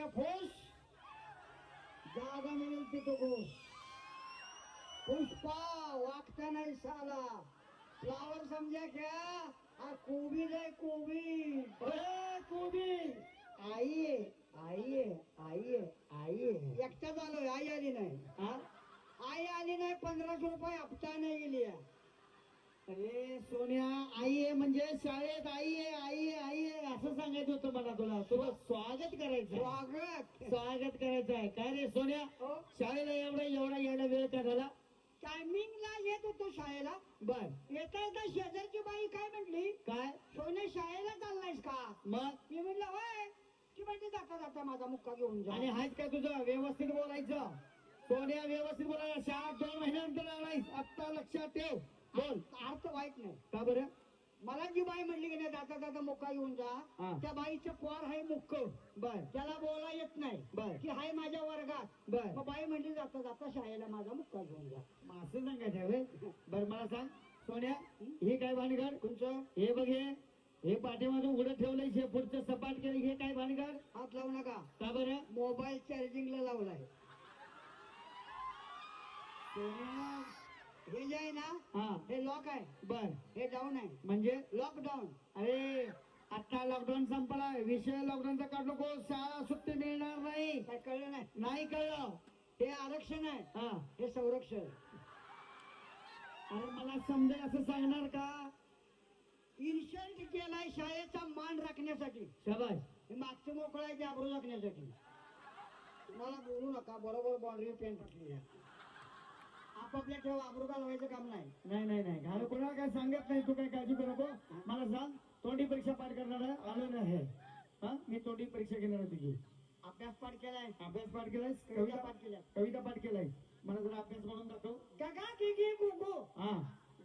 सोन्या फुस जागा मिळेल तिथं घुस. पुष्पा वागता नाही साला फ्लावर समजा क्या हा कोबी रे कोबी कोबी. आई आई आई आई एकटाच आलोय आई आली नाही. हा आई आली नाही 1500 रुपये हप्ता नाही गेली. अरे सोन्या आई आहे म्हणजे शाळेत आई आहे आई आहे आई आहे असं सांगायचं होतं मला तुला. तुला स्वागत करायचं स्वागत करायचं आहे. काय रे सोन्या हो शाळेला एवढा यायला वेळ का झाला? टायमिंगला येत होतो शाळेला. बर येता येता शेजारची बाई काय म्हटली काय सोने शाळेला चाललायस का. मग मी म्हणलं होय. ती म्हणते जाता जाता माझा मुक्का घेऊन जा. आणि हाच काय तुझं व्यवस्थित बोलायचं सोन्या व्यवस्थित बोलायला. शाळा 2 महिन्यानंतर आलायस आत्ता लक्षात ठेव. बोल अर्थ वाईट नाही. का बरं? मला जी बाई म्हणली की नाही जाता जाता मुक्का घेऊन जा हा. त्या बाईचं पोर आहे मुक्क बर त्याला बोला येत नाही बर की हाय माझ्या वर्गात. बर मग बाई म्हणली जाता जाता शाळेला माझा मुक्का घेऊन जा. मग असं सांगायचं आहे व्हय? बर मला सांग सोन्या हे काय भानगड? तुमचं हे बघ हे पाठीमागं उघडं ठेवलंय हे पुढचं सपाट केलं हे काय भानगड? हात लावू नका. का बरं? मोबाईल चार्जिंगला लावलाय. सोन्या हे जे आहे ना हा हे लॉक आहे. बर हे डाऊन आहे. म्हणजे लॉकडाऊन. अरे आता लॉकडाऊन संपलाय विषय लॉकडाऊनचा काढ नको. शाळा सुट्टी मिळणार नाही. काय कळलं नाही. नाही कळलं? हे आरक्षण आहे हा हे संरक्षण. अरे मला समजेल असं सांगणार का? इन्शल्ट केलाय शाळेचा मान राखण्यासाठी. शाबास. हे मागचं मोकळं आहे ते आबरू राखण्यासाठी. तुम्हाला बोलू नका बरोबर बाउंड्री पेन टाकली आहे. आपापल्या ठेव आबरू घालवायचं काम नाही. नाही नाही नाही घालू कोणाला काय सांगत नाही. तू काय काळजी करू नको. मला सांग तोंडी परीक्षा पाठ करणार आलो नाही. हा मी तोंडी परीक्षा घेणार आहे तुझी. अभ्यास पाठ केलाय. अभ्यास पाठ केलायस? कविता पाठ केल्या. कविता पाठ केलाय. मला जरा अभ्यास करून दाखव. गगा गिगी गुगू हा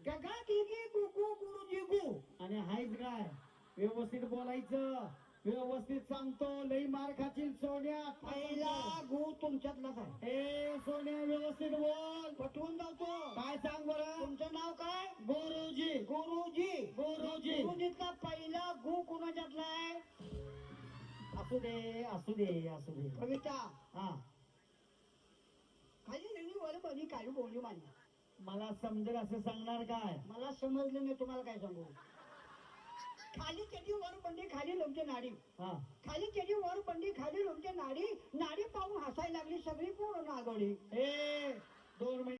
गगा गिगी गुगू गुरुजी गु. आणि हायच काय व्यवस्थित बोलायचं. व्यवस्थित सांगतो लई मार खाशील सोन्या. पहिला गु तुमच्यातलाच आहे. ए सोन्या व्यवस्थित बोल. पटवून जातो. काय सांग बरं? तुमचं नाव काय? गुरुजी. गुरुजी. गुरुजी. गुरुजीतला पहिला गु कुणाच्यातला आहे? असू दे असू दे असू दे. कविता हा खाली लिहिली वर बनी काही बोलली मान्य. मला समजेल असं सांगणार काय? मला समजलं नाही तुम्हाला काय सांगू. खाली चडी वर बंडी खाली लोमते नाडी. हा खाली चडी वर बंडी खाली लोमते नाडी. नाडी पाहून हसायला लागली सगळी पूर्ण नागोडी. ए 2 मिनिट